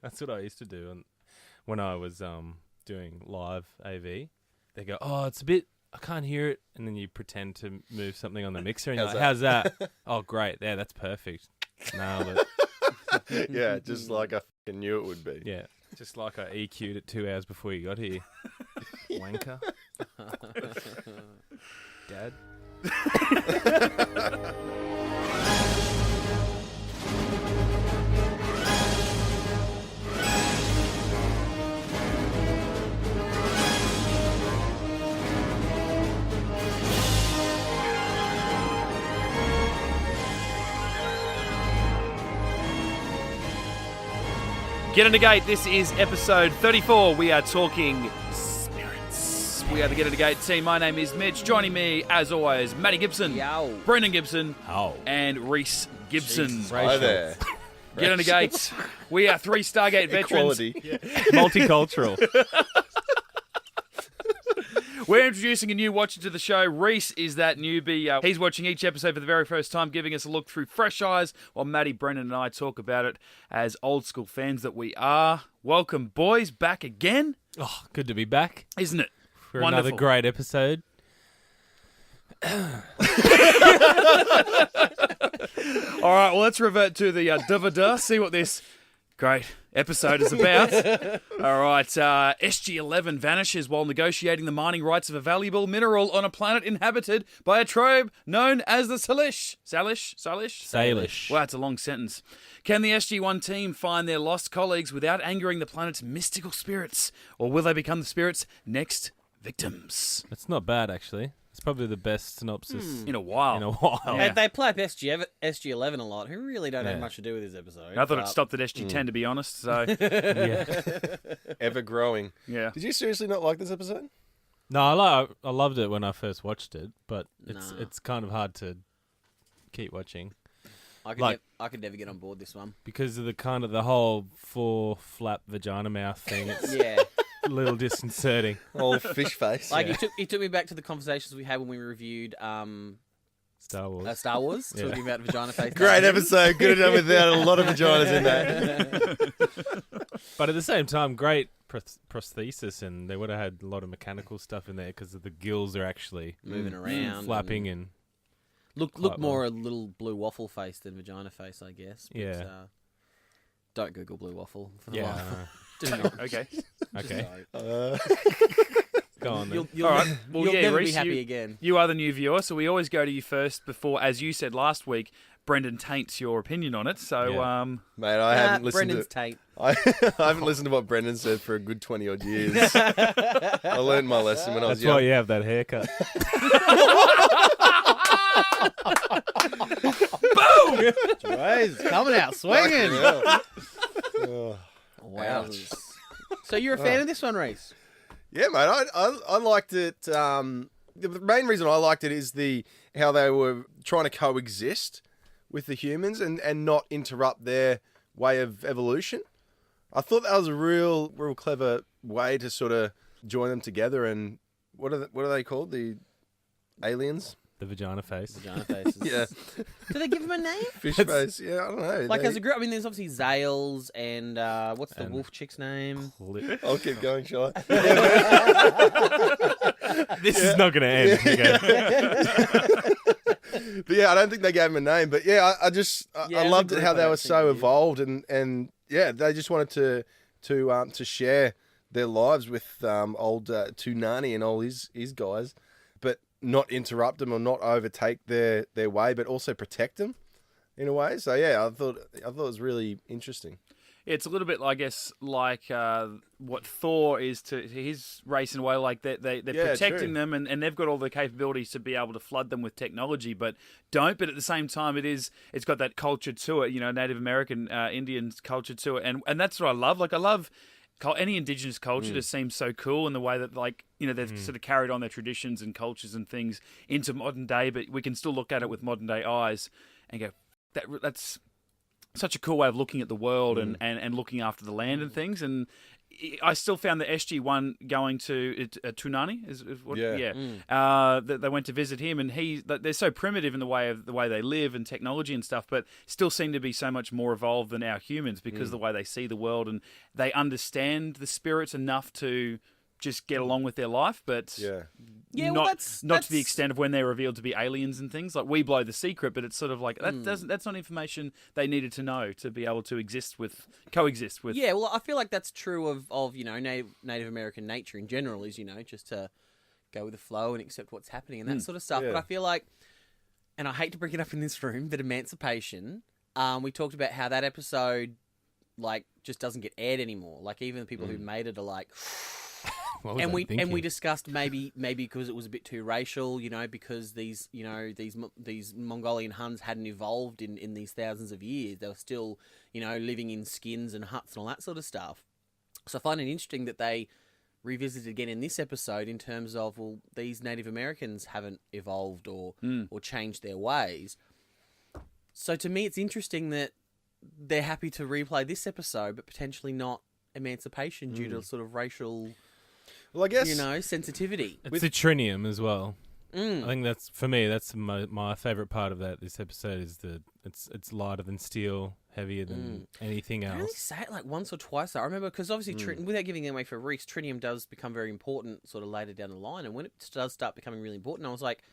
That's what I used to do. And when I was doing live AV, they go, "Oh, it's a bit. I can't hear it," and then you pretend to move something on the mixer, and you're like, "How's that?" "Oh, great. Yeah, that's perfect. Nailed it." Yeah, just like I fucking knew it would be. Yeah, just like I EQ'd it 2 hours before you got here. Wanker. Dad. Get Into Gate, this is episode 34. We are talking spirits. We are the Get Into Gate team. My name is Mitch. Joining me, as always, Matty Gibson, Yow. Brendan Gibson, Oh. and Rhys Gibson. Hi there. Get Into Gate. We are 3 Stargate veterans. Equality. Multicultural. We're introducing a new watcher to the show. Rhys is that newbie. He's watching each episode for the very first time, giving us a look through fresh eyes, while Matty, Brendan, and I talk about it as old school fans that we are. Welcome, boys, back again. Oh, good to be back Isn't it? for Wonderful. another great episode. All right, well, let's revert to the da-va-da, see what this great episode is about. All right, SG-11 vanishes while negotiating the mining rights of a valuable mineral on a planet inhabited by a tribe known as the Salish. Salish. Wow, it's a long sentence. Can the SG-1 team find their lost colleagues without angering the planet's mystical spirits? Or will they become the spirits' next victims? It's not bad, actually. It's probably the best synopsis In a while. in a while. Yeah. They play up SG-11 a lot, who really don't have Yeah. much to do with this episode. I thought it stopped at SG-10, to be honest, so, Yeah. Ever growing. yeah. Did you seriously not like this episode? No, I loved it when I first watched it, but Nah. it's kind of hard to keep watching I could, like- I could never get on board this one. because of the whole 4-flap vagina mouth thing. It's Yeah. a little disconcerting. Old fish face. Like, it took me back to the conversations we had when we reviewed Star Wars. Star Wars, Yeah. talking about vagina face. Great episode. Could have done without a lot of vaginas in that. But at the same time, great prosthesis, and they would have had a lot of mechanical stuff in there because the gills are actually Moving around. flapping and Look quite more a little blue waffle face than vagina face, I guess. But, Yeah. don't Google blue waffle. For the yeah. life. Do not. Okay. Okay, Uh, go on then. You'll, All right. Well, you'll yeah, never Rhys, be happy you- again. You are the new viewer, so we always go to you first before, as you said last week, Brendan taints your opinion on it. So, Yeah. mate, I haven't listened Brendan's to tape. I haven't listened to what Brendan said for a good 20 odd years. I learned my lesson when I was That's why young. you have that haircut. He's coming out swinging. Oh. Wowzers. So you're a fan of this one, Rhys? Yeah, mate, I liked it. The main reason I liked it is how they were trying to coexist with the humans and not interrupt their way of evolution. I thought that was a real clever way to sort of join them together. And what are they called? The aliens? The vagina face. Vagina faces. Yeah, Do they give him a name? fish face. Yeah, I don't know. Like as a group, I mean, there's obviously Zales and what's the And- wolf chick's name? I'll keep going, shall I? This is not going to end. Okay. But yeah, I don't think they gave him a name. But yeah, I Yeah, loved as a it how group, I they were don't so think they evolved and yeah, they just wanted to share their lives with old Tunani and all his guys, but not interrupt them or not overtake their way, but also protect them in a way. So yeah, I thought it was really interesting. It's a little bit, I guess, like what Thor is to his race in a way. Like they're Yeah, protecting true. them, and they've got all the capabilities to be able to flood them with technology, but don't. But at the same time, it's got that culture to it, Native American, Indian culture to it, and that's what I love. Like I love any indigenous culture. Just seems so cool in the way that they've sort of carried on their traditions and cultures and things into modern day, but we can still look at it with modern day eyes and go, that's such a cool way of looking at the world and looking after the land and things. And I still found the SG-1 going to Tunani is what they went to visit him, and they're so primitive in the way they live and technology and stuff, but still seem to be so much more evolved than our humans because of the way they see the world, and they understand the spirits enough to just get along with their life, but not to the extent of when they're revealed to be aliens and things. Like, we blow the secret, but it's sort of like that's not information they needed to know to be able to coexist with. Yeah, well, I feel like that's true of Native American nature in general, is just to go with the flow and accept what's happening and that sort of stuff. Yeah. But I feel like, and I hate to bring it up in this room, but emancipation. We talked about how that episode just doesn't get aired anymore. Like, even the people who made it are like. And we discussed maybe because it was a bit too racial, because these Mongolian Huns hadn't evolved in these thousands of years. They were still, living in skins and huts and all that sort of stuff. So I find it interesting that they revisited again in this episode in terms of, well, these Native Americans haven't evolved or changed their ways. So to me, it's interesting that they're happy to replay this episode, but potentially not emancipation due to sort of racial. Well, I guess sensitivity. It's the trinium as well. I think that's, for me, that's my favourite part of this episode is it's lighter than steel, heavier than anything else. I only say it like once or twice. I remember because obviously, without giving it away for Rhys, trinium does become very important sort of later down the line, and when it does start becoming really important, I was like,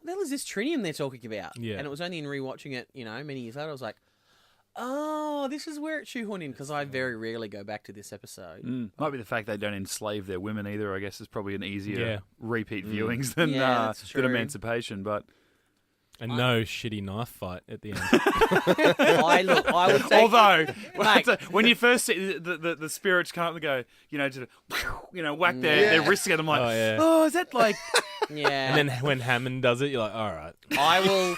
what the hell is this trinium they're talking about? Yeah. And it was only in rewatching it, many years later, I was like, oh, this is where it shoehorned in, because I very rarely go back to this episode. Might be the fact they don't enslave their women either. I guess is probably an easier repeat viewings than emancipation. But no shitty knife fight at the end. I would say, although when you first see the spirits come up and go, whack their wrists together, I'm like, oh, is that like? Yeah. And then when Hammond does it, you're like, all right. I will.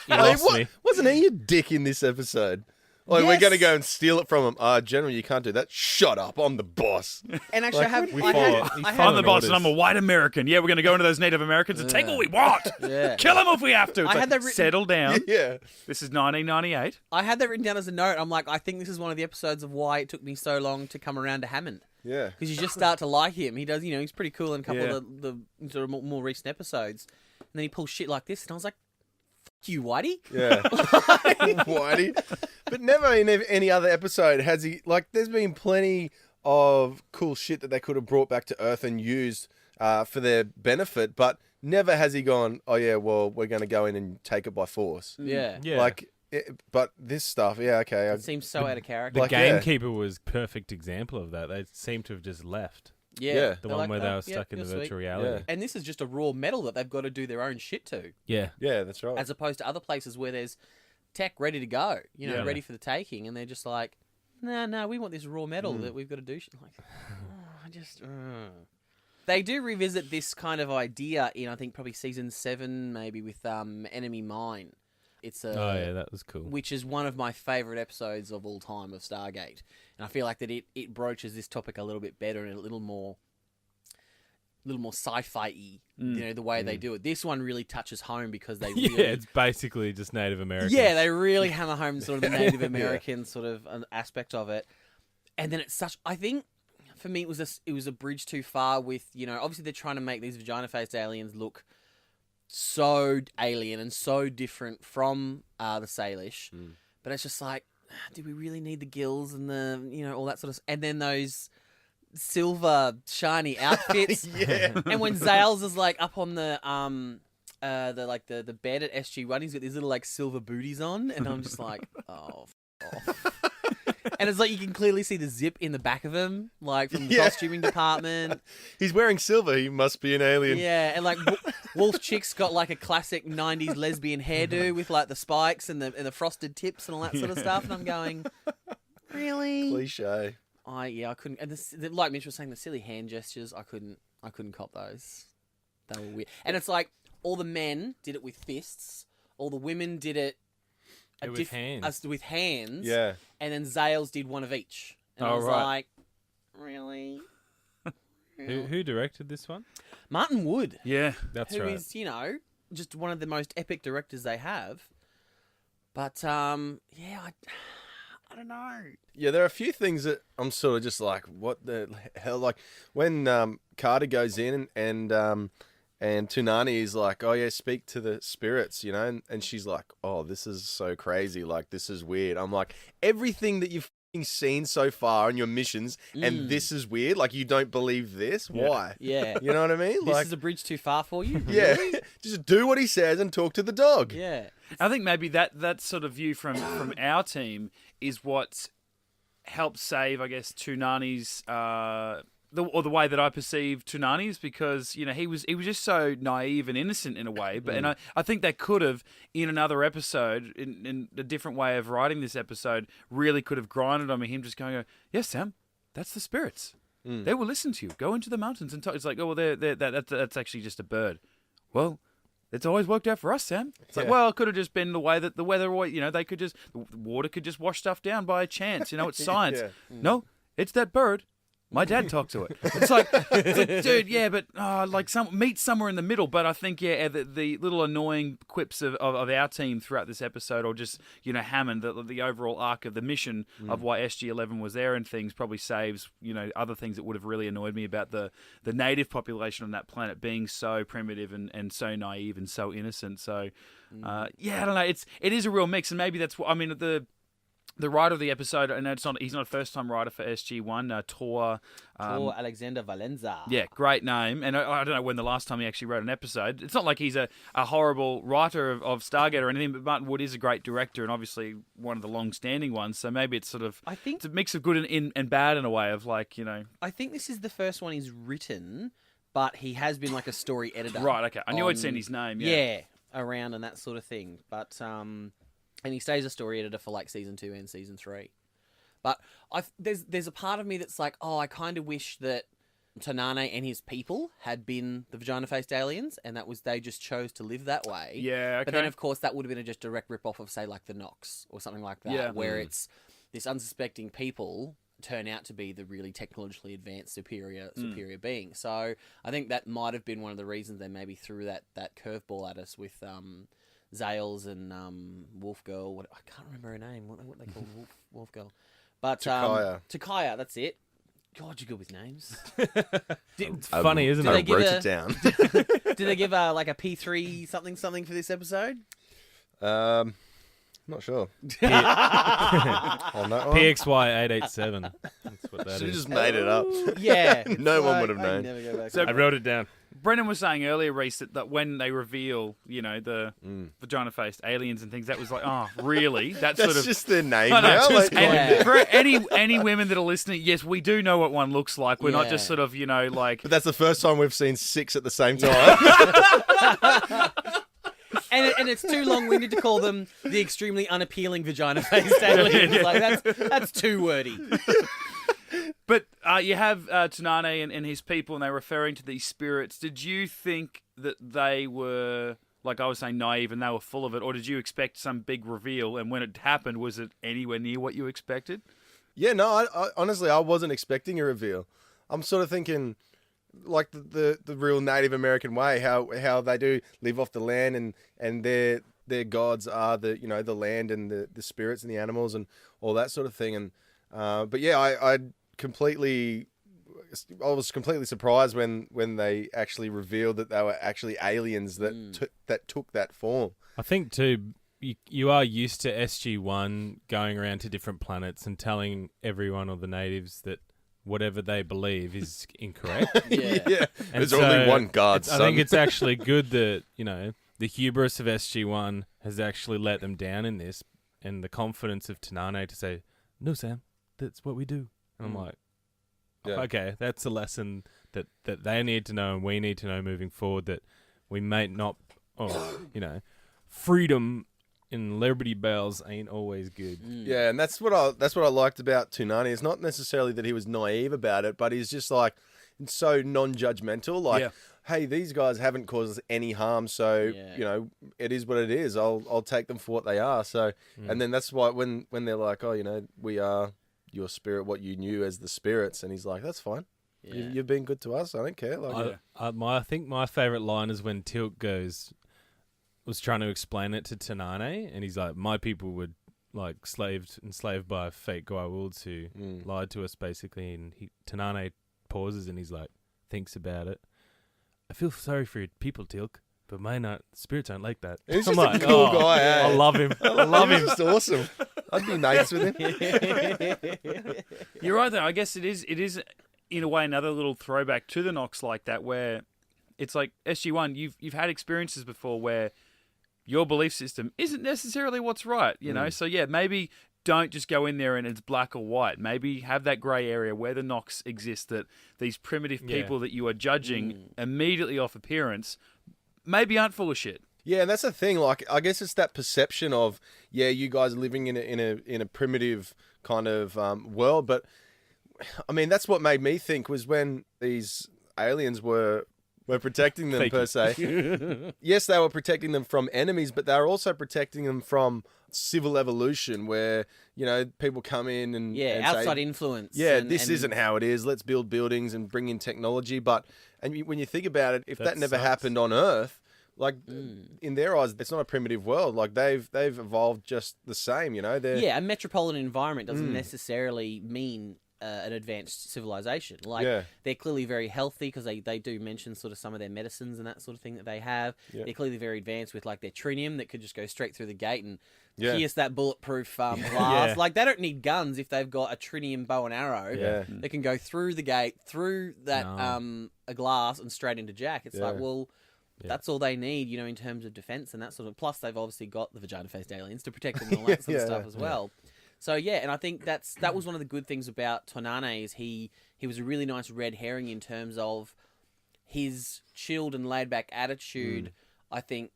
You lost me. Wasn't he a dick in this episode? Like, we're going to go and steal it from him. General, you can't do that. Shut up. I'm the boss. And actually, I'm the boss and I'm a white American. Yeah, we're going to go into those Native Americans and take what we want. Yeah. Kill them if we have to. Settle down. Yeah. This is 1998. I had that written down as a note. I'm like, I think this is one of the episodes of why it took me so long to come around to Hammond. Yeah. Because you just start to like him. He does, he's pretty cool in a couple of the sort of more recent episodes. And then he pulls shit like this, and I was like, fuck you, Whitey. Yeah. Whitey. But never in any other episode has he, there's been plenty of cool shit that they could have brought back to Earth and used for their benefit, but never has he gone, oh yeah, well, we're going to go in and take it by force. Yeah. But this stuff, okay. It seems so out of character. The Gamekeeper was perfect example of that. They seem to have just left. Yeah. The one where they were stuck in the virtual reality. Yeah. And this is just a raw metal that they've got to do their own shit to. Yeah. Yeah, that's right. As opposed to other places where there's tech ready to go, ready for the taking, and they're just like, no, we want this raw metal that we've got to do shit. They do revisit this kind of idea in, I think, probably season 7, maybe, with Enemy Mine. It's that was cool. Which is one of my favourite episodes of all time of Stargate. And I feel like that it broaches this topic a little bit better and a little more sci-fi-y, the way they do it. This one really touches home because they really... it's basically just Native Americans. Yeah, they really hammer home sort of the Native American sort of an aspect of it. And then it's such... I think, for me, it was a bridge too far with, obviously they're trying to make these vagina-faced aliens look so alien and so different from the Salish. But it's just like, do we really need the gills and the, all that sort of... And then those... silver shiny outfits. And when Zales is up on the bed at SG-1, he's got these little silver booties on, and I'm just like, oh, and it's you can clearly see the zip in the back of him, from the costuming department. He's wearing silver. He must be an alien. Yeah, and Wolf Chick's got a classic 90s lesbian hairdo with the spikes and the frosted tips and all that sort of stuff, and I'm going, really? Cliche. I couldn't. And like Mitch was saying, the silly hand gestures, I couldn't cop those. They were weird. And it's all the men did it with fists, all the women did it with hands. With hands. Yeah. And then Zales did one of each. And I was like, really? Who directed this one? Martin Wood. Yeah, that's right. Who is, just one of the most epic directors they have. But I I don't know. Yeah, there are a few things that I'm sort of just like, what the hell? Like when Carter goes in and Toonani is like, oh yeah, speak to the spirits, you know, and she's like, oh, this is so crazy, like this is weird. I'm like, everything that you've seen so far on your missions, and this is weird. Like you don't believe this? Why? Yeah. You know what I mean? This Like, is a bridge too far for you? yeah, just do what he says and talk to the dog. Yeah. I think maybe that sort of view from our team is what helped save, I guess, Toonani's the way that I perceive Toonani's, because you know he was just so naive and innocent in a way. But and I think that could have, in another episode, in a different way of writing this episode, really could have grinded on me. Him just going, "Yes, Sam, that's the spirits. They will listen to you. Go into the mountains and talk." It's like, oh well, that's actually just a bird. Well, it's always worked out for us, Sam. It's like, well, it could have just been the way that the weather, you know, the water could just wash stuff down by chance. You know, it's science. No, it's that bird. My dad talked to it. It's like, dude, yeah, but meet somewhere in the middle. But I think, yeah, the little annoying quips of our team throughout this episode, or just, you know, Hammond, the overall arc of the mission of why SG-11 was there and things, probably saves, you know, other things that would have really annoyed me about the native population on that planet being so primitive and so naive and so innocent. So, yeah, I don't know. It is a real mix, and maybe that's what I mean. The writer of the episode, and he's not a first-time writer for SG-1, Tor Alexander Valenza. Yeah, great name. And I don't know when the last time he actually wrote an episode. It's not like he's a horrible writer of Stargate or anything, but Martin Wood is a great director and obviously one of the long-standing ones. So maybe it's sort of, it's a mix of good and bad in a way of, like, you know. I think this is the first one he's written, but he has been like a story editor. Right, okay. I knew I'd seen his name, yeah. Around and that sort of thing. But, and he stays a story editor for like season 2 and season 3. But there's a part of me that's like, oh, I kind of wish that Tanane and his people had been the vagina-faced aliens, and they just chose to live that way. Yeah, okay. But then, of course, that would have been a just direct rip-off of, say, like the Nox or something like that, where it's this unsuspecting people turn out to be the really technologically advanced superior being. So I think that might have been one of the reasons they maybe threw that curveball at us with Zales and Wolf Girl. I can't remember her name. What they call Wolf Girl? But Takaya, that's it. God, you're good with names. It's funny, isn't it? I wrote it down. Did they give like a P3 something for this episode? Not sure. On that one? PXY887. That's what that Should have is. just made it up. Yeah. No one would have known. So I wrote it down. Brendan was saying earlier, Rhys, that when they reveal, you know, the vagina-faced aliens and things, that was like, oh, really? That's sort of just their name I know, now. just- Like, and for any women that are listening, yes, we do know what one looks like. We're not just sort of, you know, like. but that's the first time we've seen 6 at the same time. And it's too long-winded to call them the extremely unappealing vagina-faced aliens. Like that's too wordy. But you have Tanane and his people, and they're referring to these spirits. Did you think that they were, like I was saying, naive and they were full of it, or did you expect some big reveal? And when it happened, was it anywhere near what you expected? Yeah, no, I honestly, I wasn't expecting a reveal. I'm sort of thinking, like the real Native American way, how they do live off the land, and their gods are the land and the spirits and the animals and all that sort of thing. And but yeah, I was completely surprised when they actually revealed that they were actually aliens that took that form. I think too, you are used to SG-1 going around to different planets and telling everyone or the natives that whatever they believe is incorrect. Yeah. And There's so only one God, I think it's actually good that, you know, the hubris of SG-1 has actually let them down in this, and the confidence of Tanane to say, no, Sam, that's what we do. And I'm like, okay, that's a lesson that they need to know and we need to know moving forward, that we may not, freedom in Liberty Bells ain't always good. Yeah, and that's what I liked about Toonani. It's not necessarily that he was naive about it, but he's just like so non-judgmental. Like, hey, these guys haven't caused us any harm, so you know, it is what it is. I'll take them for what they are. So, and then that's why when they're like, oh, you know, we are your spirit, what you knew as the spirits, and he's like, that's fine. Yeah. You've been good to us. I don't care. Like, I think my favorite line is when Tilt was trying to explain it to Tanane, and he's like, my people would like enslaved by fake Guy Wilds who lied to us basically, and Tanane pauses and he's like, thinks about it. I feel sorry for your people, Teal'c, but spirits aren't like that. He's I'm just like, a cool guy. Eh? I love him. I love him. He's just awesome. I'd be mates with him. You're right though. I guess it is in a way another little throwback to the Nox like that, where it's like SG-1. You've had experiences before where your belief system isn't necessarily what's right, you know. So yeah, maybe don't just go in there and it's black or white. Maybe have that grey area where the Nox exist, that these primitive people that you are judging immediately off appearance maybe aren't full of shit. Yeah, and that's the thing. Like, I guess it's that perception of, yeah, you guys are living in a primitive kind of world. But I mean, that's what made me think was when these aliens were protecting them per se. Yes, they were protecting them from enemies, but they were also protecting them from civil evolution, where people come in and outside say, influence. This isn't how it is. Let's build buildings and bring in technology. But when you think about it, if that never happened on Earth. Like, in their eyes, it's not a primitive world. Like, they've evolved just the same, They're... a metropolitan environment doesn't necessarily mean an advanced civilization. Like, they're clearly very healthy because they do mention sort of some of their medicines and that sort of thing that they have. Yeah. They're clearly very advanced with, like, their trinium that could just go straight through the gate and pierce that bulletproof glass. Like, they don't need guns if they've got a trinium bow and arrow. Yeah. They can go through the gate, through that a glass and straight into Jack. It's like, well... Yeah. That's all they need, in terms of defense and that sort of. Plus, they've obviously got the vagina-faced aliens to protect them and all that sort of stuff as well. So and I think that was one of the good things about Tonane is he was a really nice red herring in terms of his chilled and laid-back attitude. I think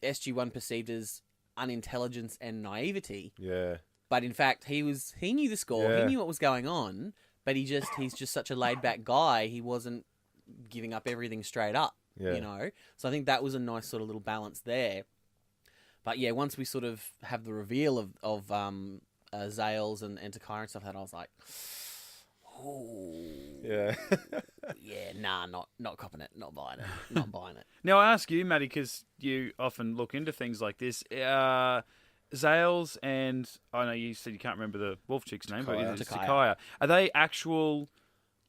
SG-1 perceived as unintelligence and naivety. Yeah. But in fact, he knew the score. Yeah. He knew what was going on. But he's just such a laid-back guy. He wasn't giving up everything straight up. Yeah. So I think that was a nice sort of little balance there. But yeah, once we sort of have the reveal of Zales and Takaya and stuff like that, I was like, oh, yeah, not copping it, not buying it. Now I ask you, Matty, because you often look into things like this. Zales and I know you said you can't remember the wolf chick's name, but it's Takaya. Are they actual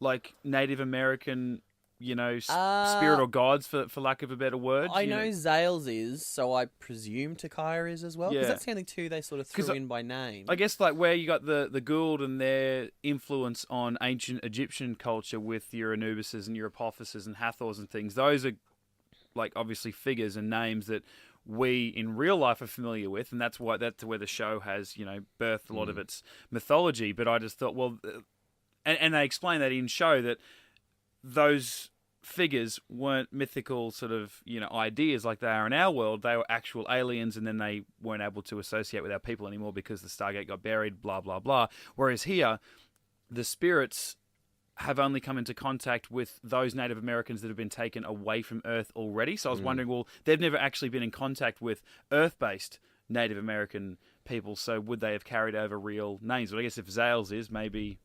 like Native American? Spirit or gods, for lack of a better word. I know Zales is, so I presume Takaya is as well. Because that's the only two they sort of threw in by name. I guess like where you got the Gould and their influence on ancient Egyptian culture with your Anubises and your Apophyses and Hathors and things. Those are like obviously figures and names that we in real life are familiar with, and that's where the show has birthed a lot of its mythology. But I just thought, well, and they explain that in show that those figures weren't mythical sort of, ideas like they are in our world. They were actual aliens, and then they weren't able to associate with our people anymore because the Stargate got buried, blah, blah, blah. Whereas here, the spirits have only come into contact with those Native Americans that have been taken away from Earth already. So I was wondering, well, they've never actually been in contact with Earth-based Native American people, so would they have carried over real names? But I guess if Zales is, maybe...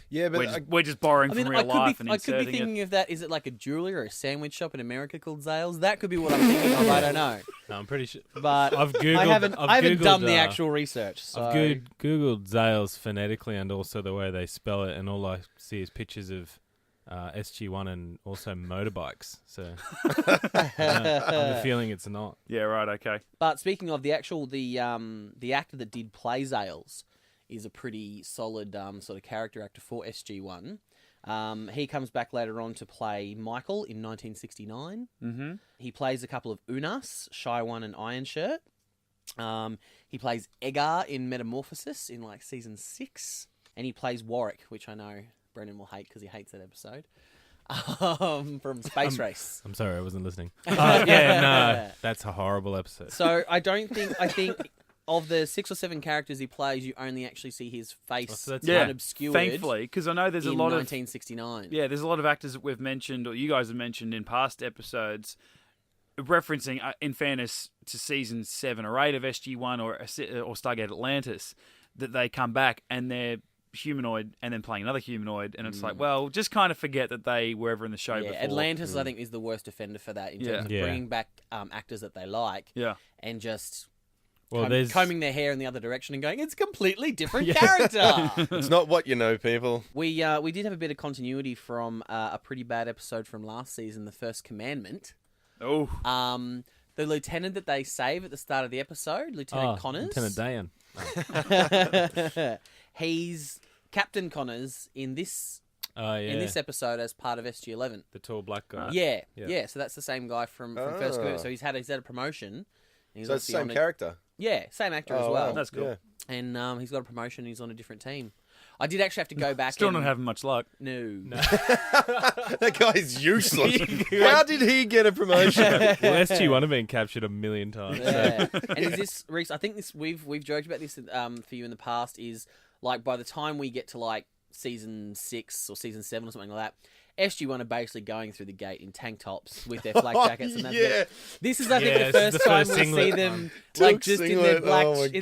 Yeah, but we're just borrowing from real life and inserting it. I could be thinking of that. Is it like a jewelry or a sandwich shop in America called Zales? That could be what I'm thinking of. I don't know. No, I'm pretty sure. But I haven't done the actual research. So. I've Googled Zales phonetically and also the way they spell it, and all I see is pictures of SG-1 and also motorbikes. So I have a feeling it's not. Yeah, right. Okay. But speaking of the actor that did play Zales is a pretty solid sort of character actor for SG-1. He comes back later on to play Michael in 1969. Mm-hmm. He plays a couple of Unas, Shy One and Iron Shirt. He plays Egar in Metamorphosis in like season 6. And he plays Warwick, which I know Brendan will hate because he hates that episode. From Space Race. I'm sorry, I wasn't listening. No, that's a horrible episode. So I think... Of the 6 or 7 characters he plays, you only actually see his face unobscured. Thankfully, because I know there's a lot of 1969. Yeah, there's a lot of actors that we've mentioned, or you guys have mentioned in past episodes, referencing, in fairness, to season 7 or 8 of SG-1 or Stargate Atlantis, that they come back and they're humanoid and then playing another humanoid, and it's like, well, just kind of forget that they were ever in the show before. Atlantis, I think, is the worst offender for that in terms of bringing back actors that they like, and just Well, combing their hair in the other direction and going, it's a completely different character. It's not what you know, people. We did have a bit of continuity from a pretty bad episode from last season, The First Commandment. Oh. The lieutenant that they save at the start of the episode, Lieutenant Connors. Lieutenant Dayan. He's Captain Connors in this episode as part of SG-11. The tall black guy. Yeah. So that's the same guy from First Commandment. So he's had a promotion. So it's the same character? Yeah, same actor as well. That's cool. Yeah. And he's got a promotion. He's on a different team. I did actually have to go back. Still not having much luck. No. That guy's useless. How did he get a promotion? Well, SG-1 have been captured a million times. Yeah. And is this, Rhys, I think this we've joked about this for you in the past, is like by the time we get to like season 6 or season 7 or something like that, SG-1 are basically going through the gate in tank tops with their flak jackets. And that's it. This is, I think, the first time we see them like just in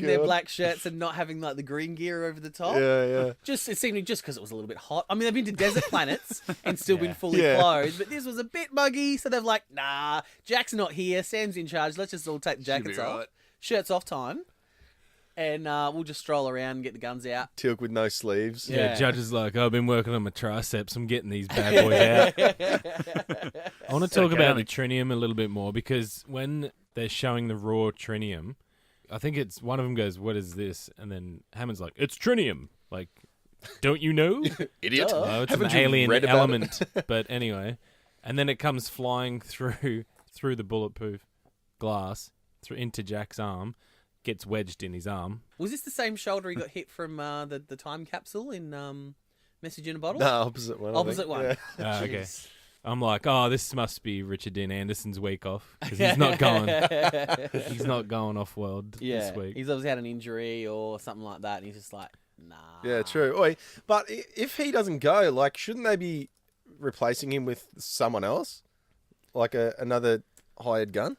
their black shirts and not having like the green gear over the top. Yeah. It seemed just because it was a little bit hot. I mean, they've been to desert planets and still been fully clothed, but this was a bit muggy. So they're like, nah, Jack's not here. Sam's in charge. Let's just all take the jackets off. Right. Shirts off time. And we'll just stroll around and get the guns out. Tilk with no sleeves. Yeah, Judge is like, I've been working on my triceps. I'm getting these bad boys out. I want to talk about the trinium a little bit more because when they're showing the raw trinium, I think it's one of them goes, what is this? And then Hammond's like, it's trinium. Like, don't you know? Idiot. Oh, it's an alien element. But anyway. And then it comes flying through the bulletproof glass into Jack's arm. Gets wedged in his arm. Was this the same shoulder he got hit from the time capsule in Message in a Bottle? No, opposite one. Opposite one. Yeah. Okay. I'm like, this must be Richard Dean Anderson's week off because he's not going. He's not going off world this week. He's obviously had an injury or something like that, and he's just like, nah. Yeah, true. Oi, but if he doesn't go, like, shouldn't they be replacing him with someone else, like another hired gun?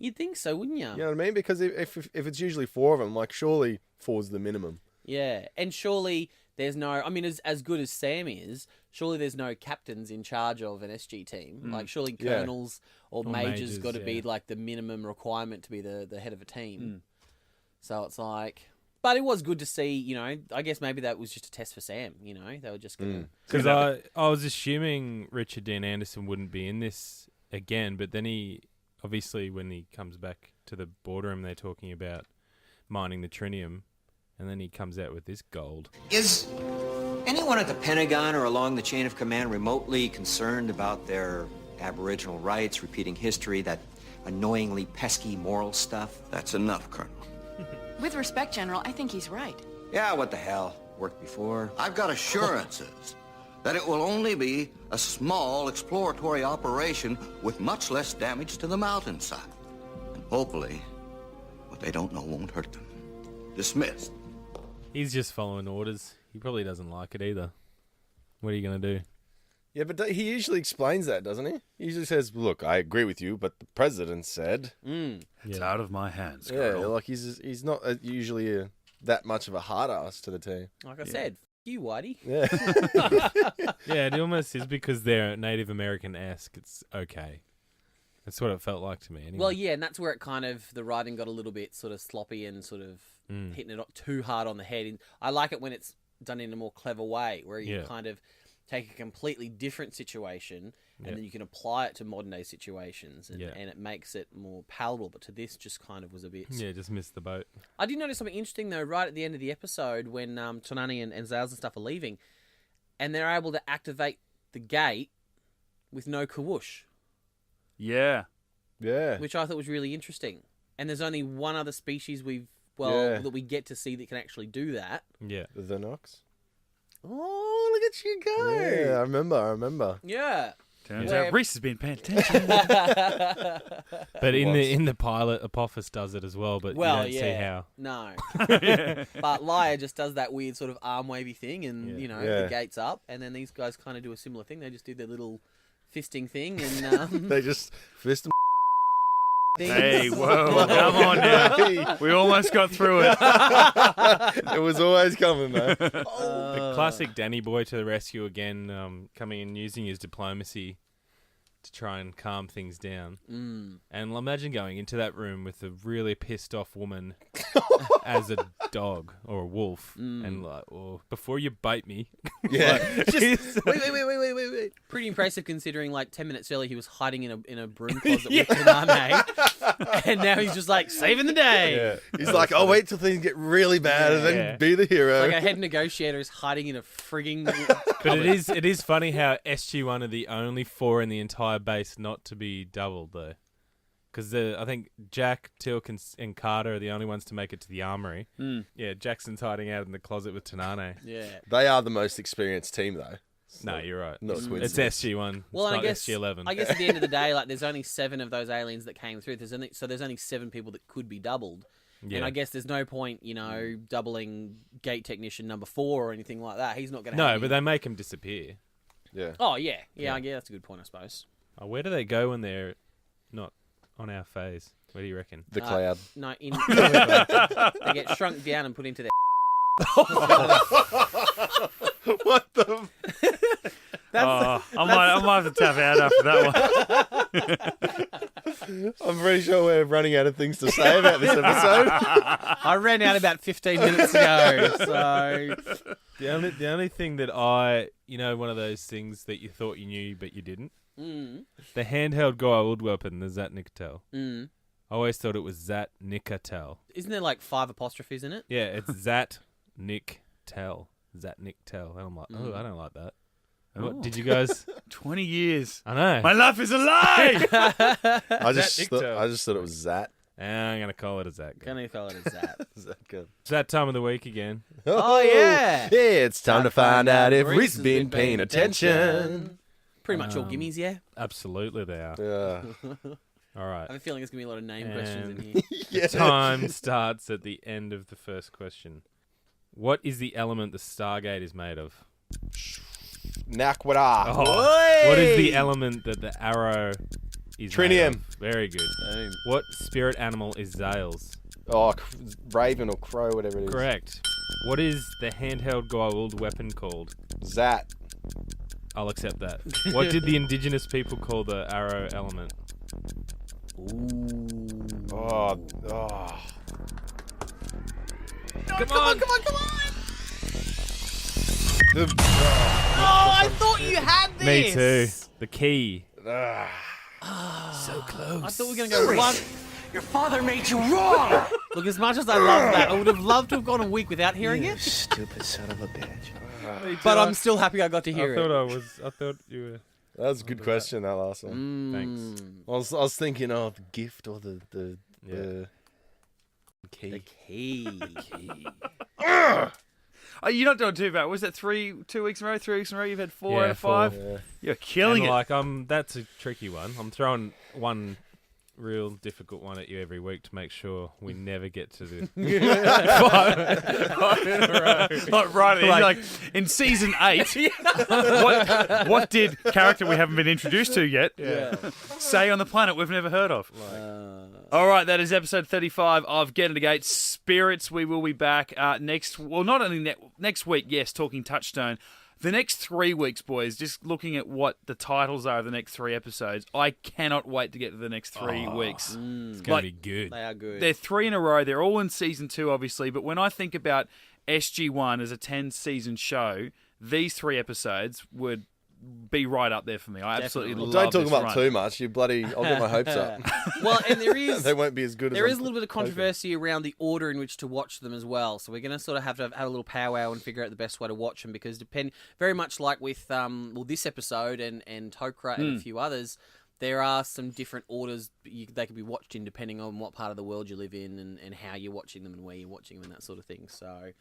You'd think so, wouldn't you? You know what I mean? Because if it's usually 4 of them, like, surely 4's the minimum. Yeah, and surely there's no... I mean, as good as Sam is, surely there's no captains in charge of an SG team. Like, surely colonels or majors got to be, like, the minimum requirement to be the head of a team. So it's like... But it was good to see, you know, I guess maybe that was just a test for Sam, you know? They were just going to... Because I was assuming Richard Dean Anderson wouldn't be in this again, but then he... Obviously, when he comes back to the boardroom, they're talking about mining the trinium, and then he comes out with this gold. Is anyone at the Pentagon or along the chain of command remotely concerned about their Aboriginal rights, repeating history, that annoyingly pesky moral stuff? That's enough, Colonel. With respect, General, I think he's right. Yeah, what the hell? Worked before. I've got assurances that it will only be a small exploratory operation with much less damage to the mountainside. And hopefully, what they don't know won't hurt them. Dismissed. He's just following orders. He probably doesn't like it either. What are you going to do? Yeah, but he usually explains that, doesn't he? He usually says, look, I agree with you, but the president said... It's out of my hands, Yeah, Colonel. like he's not usually that much of a hard ass to the team. Like I said, you, Whitey. Yeah. Yeah, it almost is because they're Native American-esque. It's okay. That's what it felt like to me anyway. Well, yeah, and that's where it kind of, the writing got a little bit sort of sloppy and sort of hitting it too hard on the head. And I like it when it's done in a more clever way, where you kind of take a completely different situation and then you can apply it to modern day situations and it makes it more palatable. But to this just kind of was a bit... Yeah, just missed the boat. I did notice something interesting though, right at the end of the episode when Tonani and Zales and stuff are leaving and they're able to activate the gate with no kawoosh. Yeah. Yeah. Which I thought was really interesting. And there's only one other species that we get to see that can actually do that. Yeah. The Nox. Oh, look at you go. Yeah, I remember. Yeah. Turns out Rhys has been paying attention. But in the pilot, Apophis does it as well, but you don't see how. No. But Lyra just does that weird sort of arm wavy thing and, the gate's up. And then these guys kind of do a similar thing. They just do their little fisting thing and... they just fist them. Hey, whoa, come on now. We almost got through it. It was always coming, though. The classic Danny boy to the rescue again, coming and using his diplomacy to try and calm things down. And imagine going into that room with a really pissed off woman as a dog or a wolf, and like, well, before you bite me, Yeah. Wait. Pretty impressive considering like 10 minutes earlier he was hiding in a broom closet with Tanane, and now he's just like saving the day. Yeah. He's like, I'll wait till things get really bad and then be the hero. Like a head negotiator is hiding in a frigging. But it is funny how SG-1 are the only 4 in the entire base not to be doubled though, because I think Jack, Tilk, and Carter are the only ones to make it to the armory. Yeah, Jackson's hiding out in the closet with Tanane. Yeah. They are the most experienced team, though. No, you're right. Not a It's coincidence. SG-1. Well, it's I not guess SG-11. I guess at the end of the day, like there's only 7 of those aliens that came through. There's only 7 people that could be doubled. Yeah. And I guess there's no point, doubling gate technician number 4 or anything like that. He's not going to. No, but they make him disappear. Yeah. Oh yeah. That's a good point, I suppose. Oh, where do they go when they're not on our phase? Where do you reckon? The cloud. No, they get shrunk down and put into their. What the? I might have to tap out after that one. I'm pretty sure we're running out of things to say about this episode. I ran out about 15 minutes ago, so. The only thing that one of those things that you thought you knew but you didn't. The handheld goa'uld weapon, the Zat'nik'tel. I always thought it was Zat'nik'tel. Isn't there like 5 apostrophes in it? Yeah, it's Zat'nik'tel. Zat'nik'tel. And I'm like, I don't like that. What, did you guys? 20 years. I know. My life is a lie! I just thought it was Zat. I'm going to call it a Zat. Gonna call it a Zat. Is that good? It's that time of the week again. Oh, yeah. Yeah, it's time to find out if Rhys has been paying attention. Pretty much all gimmies, yeah. Absolutely they are. Yeah. All right. I have a feeling there's going to be a lot of name questions in here. Yeah. Time starts at the end of the first question. What is the element the Stargate is made of? Nakwara. Oh, what is the element that the arrow is Trinium. made of? Very good. What spirit animal is Zales? Oh, raven or crow, whatever it is. Correct. What is the handheld goa'uld weapon called? Zat. I'll accept that. What did the indigenous people call the arrow element? Oh. Come on! Oh, I thought you had this! Me too. The key. So close. I thought we were going to go one. Your father made you wrong! Look, as much as I love that, I would have loved to have gone a week without hearing it. Stupid son of a bitch. But I'm still happy I got to hear it. I thought you were. That was a good question, that last one. Thanks. I was thinking, the gift or the key. The key. Oh, you're not doing too bad. Was that 2 weeks in a row? 3 weeks in a row? You've had 4 out of 5? 4. Yeah. You're killing And it. that's a tricky one. I'm throwing one real difficult one at you every week to make sure we never get to the 5 in a row. Like, right, like in season 8, what did character we haven't been introduced to yet say on the planet we've never heard of? All right, that is episode 35 of Get Into Geek. Spirits, we will be back next week, yes, talking Touchstone. The next 3 weeks, boys, just looking at what the titles are of the next 3 episodes, I cannot wait to get to the next 3 weeks. It's going to be good. They are good. They're 3 in a row. They're all in season 2, obviously. But when I think about SG-1 as a 10-season show, these 3 episodes would be right up there for me. I absolutely Definitely. love Don't talk this about run. too much. I'll get my hopes up. Well, and there is They won't be as good as there I'm is a little bit of hoping. controversy around the order in which to watch them as well. So we're going to sort of have a little powwow and figure out the best way to watch them, because very much like with this episode and Tok'ra and a few others, there are some different orders they can be watched in depending on what part of the world you live in and how you're watching them and where you're watching them and that sort of thing. So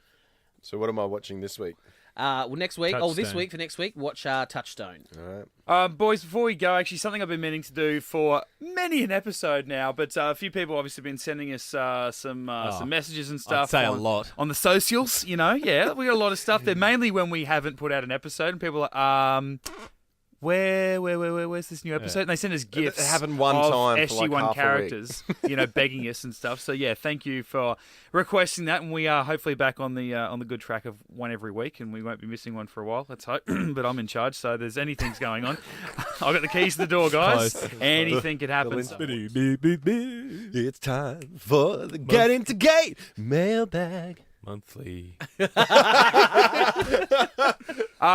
what am I watching this week? This Touchstone. week for next week, watch Touchstone. All right. Boys, before we go, actually something I've been meaning to do for many an episode now, but a few people obviously been sending us some messages and stuff. I'd say a lot. On the socials, yeah, we got a lot of stuff there, mainly when we haven't put out an episode, and people are like, where's this new episode? And they sent us gifts. It happened one of time for like SG1 half a week. characters, begging us and stuff. So yeah, thank you for requesting that, and we are hopefully back on the good track of one every week, and we won't be missing one for a while. Let's hope. But I'm in charge, so there's anything's going on. I've got the keys to the door, guys. Close. Anything could happen. It's time for the Get Into Geek mailbag. Monthly.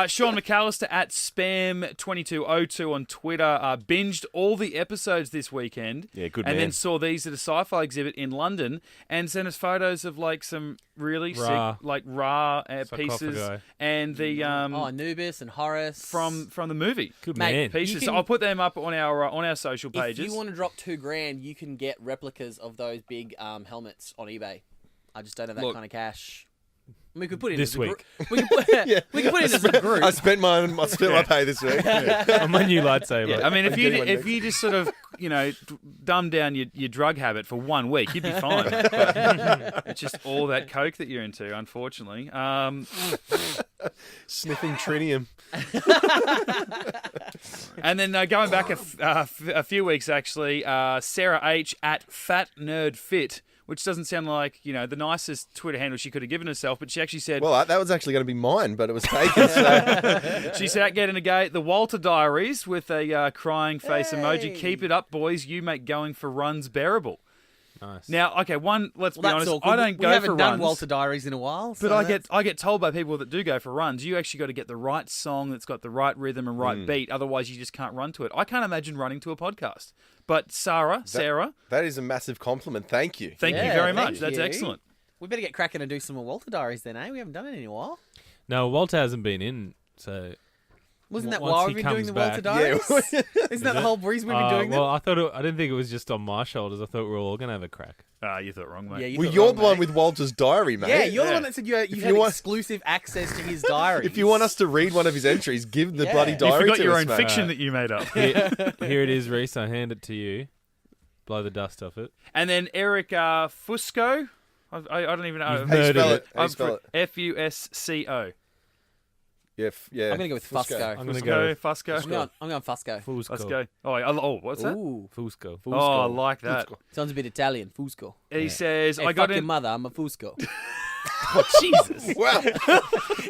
Sean McAllister at Spam2202 on Twitter binged all the episodes this weekend. Yeah, good and man. then saw these at a sci-fi exhibit in London and sent us photos of like some really Ra. sick, like raw pieces Sarcophagi. and the Anubis and Horus from the movie. Good Mate, man. Pieces. You So can- I'll put them up on our social pages. If you want to drop $2,000, you can get replicas of those big helmets on eBay. I just don't have that Look. kind of cash. We could put it This as a week. We could put, we could put it as a group. I spent my pay this week. On my new lightsaber. Yeah, I mean, if I'm you getting one if next. you just sort of dumb down your drug habit for 1 week, you'd be fine. But it's just all that coke that you're into, unfortunately. Sniffing trinium. And then going back a few weeks, actually, Sarah H at Fat Nerd Fit, which doesn't sound like the nicest Twitter handle she could have given herself, but she actually said, Well, that was actually going to be mine, but it was taken. So. she said, "Get Into Gate, the Walter Diaries with a crying face emoji. Keep it up, boys. You make going for runs bearable." Nice. Now, okay, let's be honest. awkward. I don't we go haven't for done runs. Walter Diaries in a while. But so I get told by people that do go for runs, you actually got to get the right song that's got the right rhythm and right beat. Otherwise, you just can't run to it. I can't imagine running to a podcast. But Sarah, That is a massive compliment. Thank you. thank you Yeah, very thank much. That's you. excellent. we better get cracking and do some more Walter Diaries then, eh? We haven't done it in a while. No, Walter hasn't been in, so... Wasn't that Once why he we've been doing comes the Walter back- Diaries? Yeah. Isn't that the whole reason we've been doing well, them? I didn't think it was just on my shoulders. I thought we were all going to have a crack. You thought wrong, mate. Yeah, you Well, thought you're wrong, the one mate. with Walter's diary, mate. Yeah, you're the Yeah. one that said you had you want- exclusive access to his diary. If you want us to read one of his entries, give the Yeah. bloody You You diary forgot to your us, own mate. fiction that you made up. Here it is, Rhys. I hand it to you. Blow the dust off it. And then Eric Fusco. I don't even know. You've How you murdered spell it. it? How you spell it? Fusco. Yeah, yeah. I'm going to go with Fusco. I'm going to go Fusco. I'm going Fusco. Fusco. Let's go. What's that? Ooh, Fusco. Oh, I like that. sounds a bit Italian. Fusco. He says, Hey, I got fuck your in. mother. I'm a Fusco. Oh, Jesus. Wow.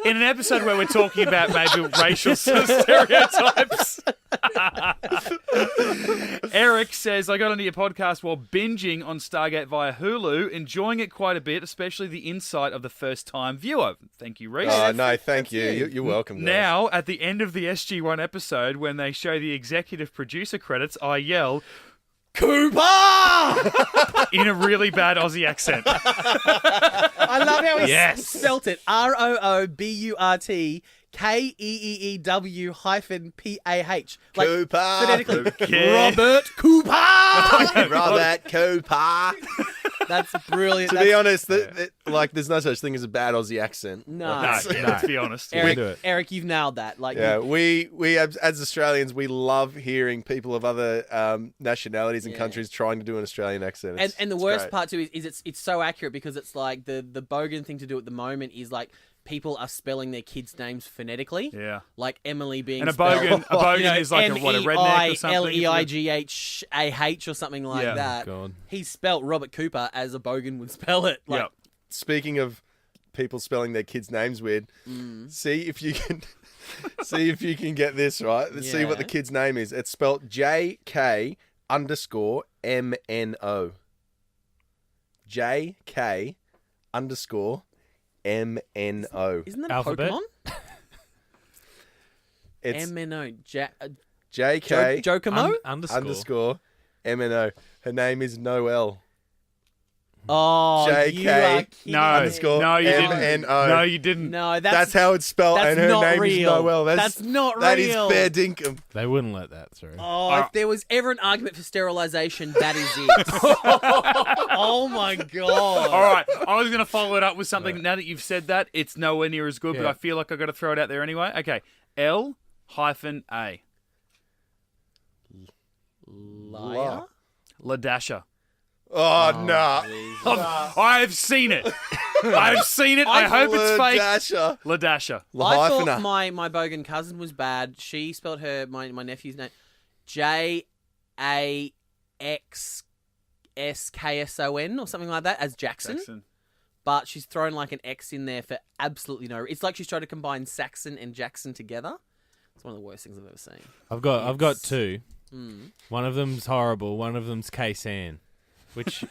In an episode where we're talking about maybe racial stereotypes. Eric says, I got onto your podcast while binging on Stargate via Hulu, enjoying it quite a bit, especially the insight of the first-time viewer. Thank you, Rhys. Oh, no, thank you. You're welcome, guys. Now, at the end of the SG1 episode, when they show the executive producer credits, I yell, Cooper! in a really bad Aussie accent. I love how he Yes. spelt it. ROOBURTKEEW-PAH. Like, Cooper. phonetically. Okay. Robert Cooper! Robert Cooper. That's brilliant. To be honest, there's no such thing as a bad Aussie accent. No. No, let's be honest. Eric, do it. Eric, you've nailed that. Like, Yeah, we as Australians, we love hearing people of other nationalities and countries trying to do an Australian accent. and the It's worst great. part too is it's so accurate because it's like the bogan thing to do at the moment is like people are spelling their kids' names phonetically. Yeah. Like Emily being And a spelled, bogan is like a redneck or something. MEILEIGHAH or something like Yeah. that. God. He spelt Robert Cooper as a bogan would spell it. Like, Yep. Speaking of people spelling their kids' names weird, see if you can get this right. Let's see what the Yeah. kid's name is. It's spelled JK_MNO. JK_MNO. Isn't that Alphabet? a Pokemon? It's MNO. JK Jokomo? underscore MNO. Her name is Noelle. Oh, JK. you are kidding No, me. Underscore no, you didn't. MNO. No, you didn't. No, That's how it's spelled, that's and her not name is real. Noelle. That's not That is real. fair dinkum. They wouldn't let that through. Oh, if there was ever an argument for sterilization, that is it. Oh my god! All right, I was going to follow it up with something. Now that you've said that, it's nowhere near as good, but Yeah. I feel like I've got to throw it out there anyway. Okay, L-A. Liar? Ladasha. Oh, no. I've seen it. I've seen it. I hope it's fake. Ladasha. Ladasha. I thought Lahyphina. my bogan cousin was bad. She spelled my nephew's name JAXSKSON or something like that as Jackson. But she's thrown like an X in there for absolutely no. It's like she's trying to combine Saxon and Jackson together. It's one of the worst things I've ever seen. I've got two. One of them's horrible. One of them's Kaysan, which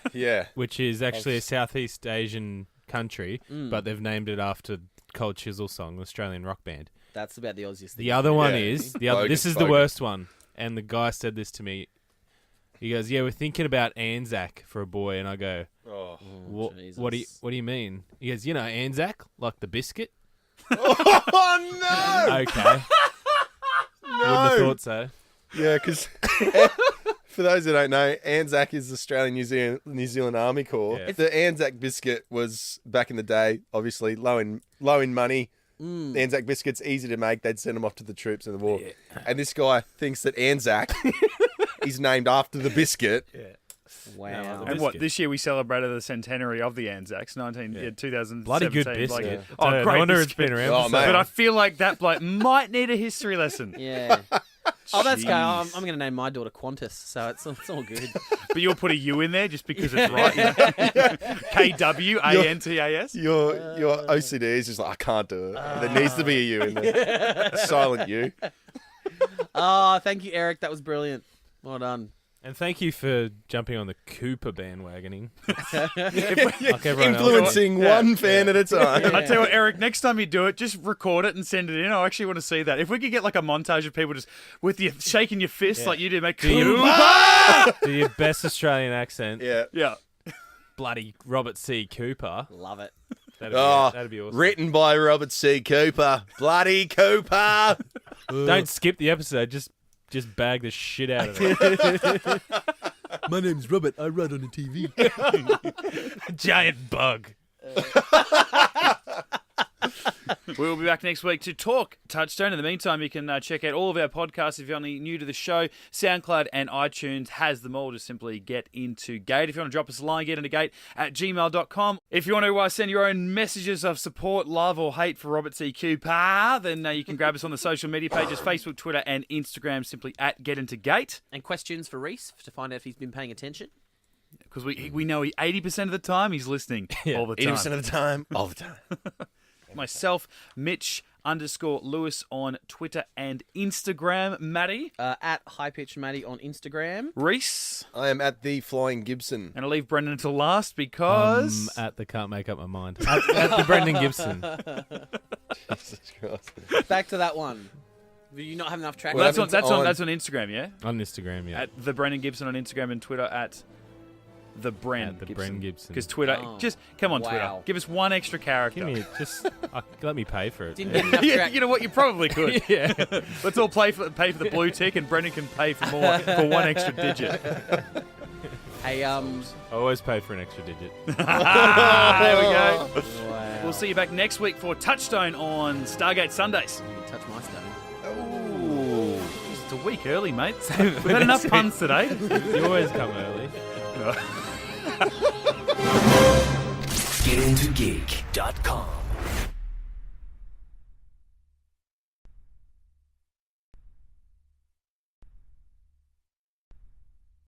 which is actually a Southeast Asian country, but they've named it after Cold Chisel song, an Australian rock band. That's about the Aussiest thing. The other one is this is the Bogan. worst one, and the guy said this to me. He goes, "Yeah, we're thinking about Anzac for a boy," and I go, What do you mean?" He goes, "Anzac, like the biscuit." Oh, no! Okay. Wouldn't have thought so. Yeah, because for those who don't know, Anzac is the Australian New Zealand Army Corps. Yeah. The Anzac biscuit was, back in the day, obviously low in money. The Anzac biscuits, easy to make. They'd send them off to the troops in the war. Yeah. And this guy thinks that Anzac is named after the biscuit. Yeah. Wow. And what, this year we celebrated the centenary of the Anzacs, 2017. Bloody good biscuit. Oh, No great wonder biscuit. it's been around. Oh, for so mate. But long. I feel like that might need a history lesson. Yeah. Oh, that's good. I'm Jeez. going to name my daughter Qantas, so it's all good. But you'll put a U in there just because it's right. KWANTAS. Your OCD is just like, I can't do it. There needs to be a U in there. Silent U. Oh, thank you, Eric. That was brilliant. Well done. And thank you for jumping on the Cooper bandwagoning. Like everyone else. Influencing one fan at a time. I tell you what, Eric, next time you do it, just record it and send it in. I actually want to see that. If we could get like a montage of people just with you shaking your fists like you do, mate. Do your best Australian accent. Yeah. Yeah. Bloody Robert C. Cooper. Love it. That'd be awesome. Written by Robert C. Cooper. Bloody Cooper. Don't skip the episode. Just bag the shit out of it. My name's Robert. I run on the TV. Giant bug. We'll be back next week to talk Touchstone. In the meantime, you can check out all of our podcasts if you're only new to the show. SoundCloud and iTunes has them all. Just simply Get Into Gate. If you want to drop us a line, getintogate@gmail.com. If you want to send your own messages of support, love or hate for Robert C. Cooper, then you can grab us on the social media pages, Facebook, Twitter and Instagram, simply @GetIntoGate. And questions for Rhys to find out if he's been paying attention. Because we know 80% of the time he's listening all the time. 80% of the time, all the time. Myself, Mitch_Lewis on Twitter and Instagram. Maddie. At HighPitchMaddie on Instagram. Rhys. I am at the Flying Gibson. And I'll leave Brendan until last because... At the Can't Make Up My Mind. At the Brendan Gibson. Jesus Christ. Back to that one. Do you not have enough track? Well, that's on happens Instagram, yeah? On Instagram, yeah. At the Brendan Gibson on Instagram and Twitter at the Bren At the Bren Gibson. Because Twitter, just come on, Wow. Twitter. Give us one extra character. Give me let me pay for it. Didn't get enough Yeah, track. you know what? You probably could. Yeah. Let's all pay for the blue tick, and Brendan can pay for more for one extra digit. Hey, I always pay for an extra digit. There we go. wow. We'll see you back next week for Touchstone on Stargate Sundays. You can touch my stone. Ooh. It's a week early, mate. We've had enough puns today. You always come early. GetIntoGeek.com